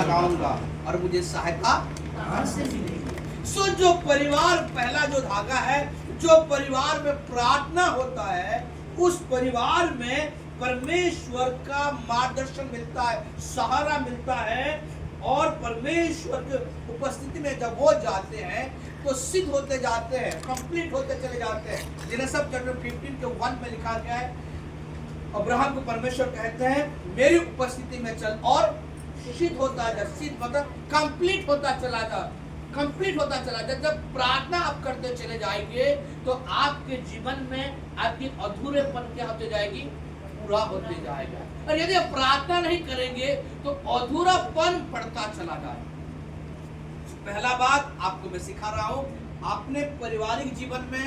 लगाऊंगा और मुझे सहायता कहां से मिलेगी। सो जो परिवार, पहला जो धागा है, जो परिवार में प्रार्थना होता है, उस परिवार में परमेश्वर का मार्गदर्शन मिलता है, सहारा मिलता है, और परमेश्वर की उपस्थिति में जब वो जाते हैं तो सिद्ध होते जाते हैं, कंप्लीट होते चले जाते हैं। जेनेसिस चैप्टर 15 के 1 में लिखा गया है, अब्राहम को परमेश्वर कहते हैं मेरी उपस्थिति में चल और सिद्ध होता जा। सिद्ध मतलब कंप्लीट होता चला जा, कंप्लीट होता चला जा। जब प्रार्थना आप करते चले जाएंगे तो आपके जीवन में आपकी अधूरेपन क्या होते जाएगी, पूरा होते जाएगा। और यदि आप प्रार्थना नहीं करेंगे तो अधूरापन बढ़ता चला जाएगा। पहला बात आपको मैं सिखा रहा हूं, अपने पारिवारिक जीवन में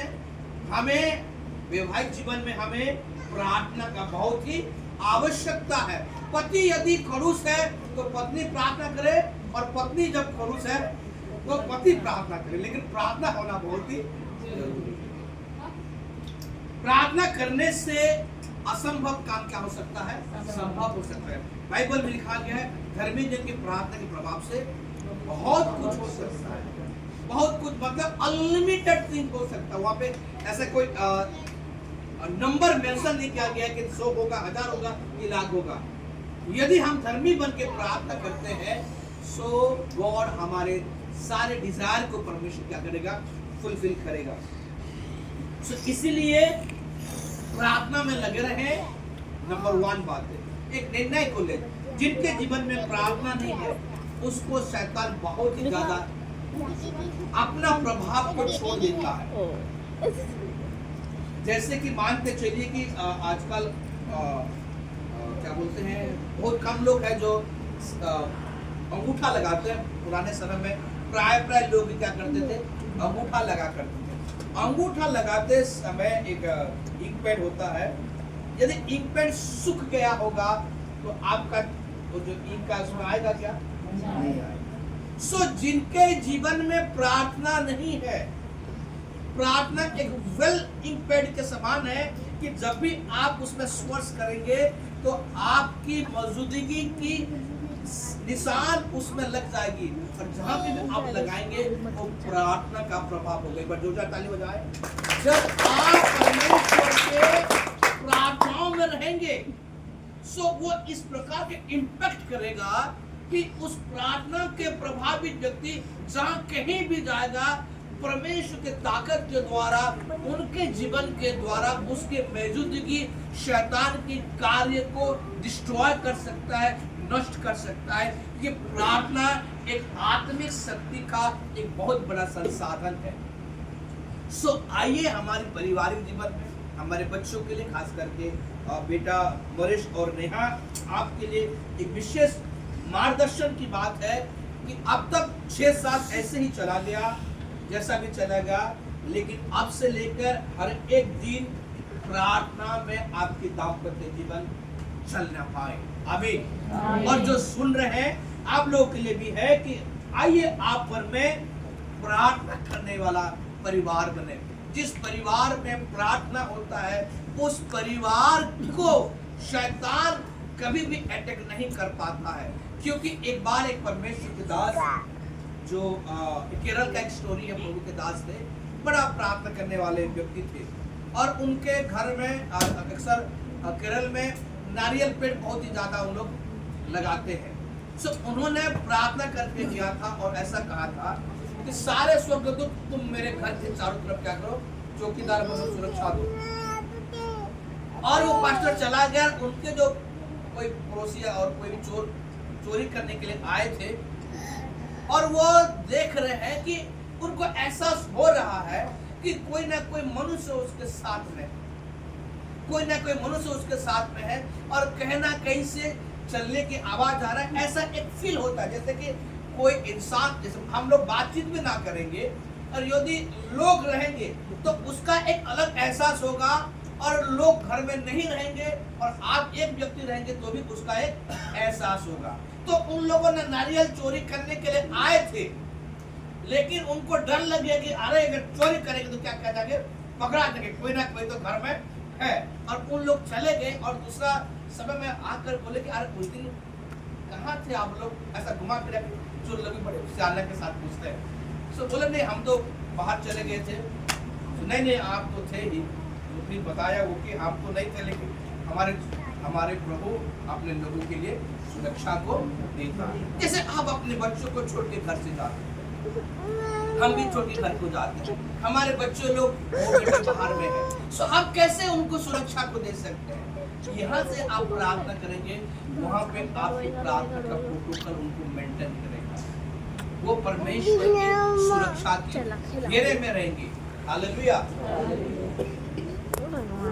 हमें, वैवाहिक जीवन में हमें प्रार्थना का बहुत ही आवश्यकता है। पति यदि खड़ूस है तो पत्नी प्रार्थना करे, और पत्नी जब खड़ूस है तो पति प्रार्थना करे, लेकिन प्रार्थना होना बहुत ही जरूरी है। प्रार्थना करने से असंभव काम क्या हो सकता है, संभव हो सकता है। बाइबल में लिखा गया है धर्मी जन की प्रार्थना के प्रभाव से बहुत कुछ हो सकता है, बहुत कुछ मतलब अनलिमिटेड थिंग हो सकता है। वहां पे ऐसा कोई नंबर मेंशन नहीं किया गया कि 100 होगा, 1000 होगा, कि लाख होगा। यदि हम धर्मी बन के प्रार्थना करते हैं सो गॉड हमारे सारे डिजायर को परमेश्वर क्या करेगा, फुलफिल करेगा। सो इसीलिए प्रार्थना में लगे रहे। नंबर 1 बात है, एक निर्णय को ले, जिनके जीवन में प्रार्थना नहीं है उसको शैतान बहुत ही ज्यादा अपना प्रभाव को छोड़ देता है। जैसे कि मानते चलिए कि आजकल क्या बोलते हैं, बहुत कम लोग हैं जो अंगूठा लगाते हैं। पुराने समय में प्राय लोग क्या करते थे, अंगूठा लगा करते थे। अंगूठा लगाते समय एक इंक पैड होता है, यदि इंक पैड सूख गया होगा तो आपका तो जो इंक का उसमें आएगा क्या, नहीं आएगा। सो जिनके जीवन में प्रार्थना नहीं है, प्रार्थना एक वेल इंक पैड के समान है कि जब भी आप उसमें स्पर्श करेंगे तो आपकी मौजूदगी की निशान उसमें लग जाएगी, और जहां भी आप लगाएंगे वो प्रार्थना का प्रभाव होगा। एक बार जोरदार ताली बजाएं। जब आप परमेश्वर के प्रार्थनाओं में रहेंगे सो वो इस प्रकार के इम्पैक्ट करेगा कि उस प्रार्थना के प्रभावित व्यक्ति जहां कहीं भी जाएगा, परमेश्वर के ताकत के द्वारा, उनके जीवन के द्वारा उसके मौजूदगी शैतान के कार्य को डिस्ट्रॉय कर सकता है, नष्ट कर सकता है। ये प्रार्थना एक आत्मिक शक्ति का एक बहुत बड़ा संसाधन है। सो आइए हमारे पारिवारिक जीवन में, हमारे बच्चों के लिए, खास करके बेटा मरीश और नेहा, आपके लिए एक विशेष मार्गदर्शन की बात है कि अब तक 6 साल ऐसे ही चला गया, जैसा भी चला गया, लेकिन अब से लेकर हर एक दिन प्रार्थना में आपकी दाम्पत्य जीवन चलना पाए। आमीन। और जो सुन रहे हैं आप लोगों के लिए भी है कि आइए आप पर में प्रार्थना करने वाला परिवार बने। जिस परिवार में प्रार्थना होता है उस परिवार को शैतान कभी भी अटैक नहीं कर पाता है, क्योंकि एक बार एक परमेश्वर के दास, जो केरल का एक स्टोरी है, प्रभु के दास थे, बड़ा प्रार्थना करने वाले व्यक्ति थे, और उनके घर में अक्सर केरल में नारियल पेड़ बहुत ही ज्यादा उन लोग लगाते हैं। सो उन्होंने प्रार्थना करके किया था और ऐसा कहा था कि सारे स्वर्गदूत तुम मेरे घर के चारों तरफ क्या करो, चौकीदार बनो, सुरक्षा दो। और वो पास्टर चला गया। उनके जो कोई पड़ोसी और कोई भी चोर चोरी करने के लिए आए थे, और वो देख रहे हैं कि उनको एहसास हो रहा है कि कोई ना कोई मनुष्य उसके साथ में, कोई ना कोई मनुष्य उसके साथ में है, और कहना कहीं से चलने की आवाज आ रहा है। ऐसा एक फील होता है जैसे कि कोई इंसान, जैसे हम लोग बातचीत भी ना करेंगे और यदि लोग रहेंगे तो उसका एक अलग एहसास होगा, और लोग घर में नहीं रहेंगे और आप एक व्यक्ति रहेंगे तो भी उसका एक एहसास होगा। तो उन लोगों ने नारियल चोरी करने के लिए आए थे, लेकिन उनको डर लगे कि अरे अगर चोरी करेंगे तो क्या कह जाएंगे, पकड़ा जाएंगे, कोई ना कोई तो घर में है। और उन लोग चले गए, और दूसरा समय में आकर बोले कि अरे उस दिन कहाँ थे आप लोग? ऐसा घुमा फिरा के जो लोग भी बड़े उत्साह के साथ पूछते हैं। सो बोले नहीं हम तो बाहर चले गए थे। नहीं आप तो थे ही। तो फिर बताया वो कि आप तो नहीं थे, लेकिन हमारे प्रभु अपने लोगों के लिए सुरक्षा को देता है। जैसे आप अपने बच्चों को छोड़ के घर से जाते हैं, हम भी छोड़ के घर को जाते हैं, हमारे बच्चे लोग वो बेटे बाहर में है, सो आप कैसे उनको सुरक्षा को दे सकते हैं? यहाँ से आप प्रार्थना करेंगे, वहाँ पे आपकी प्रार्थना का प्रोटोकॉल उनको मेंटेन करेगा। वो परमेश्वर की सुरक्षा के घेरे में रहेंगे। हालेलुया।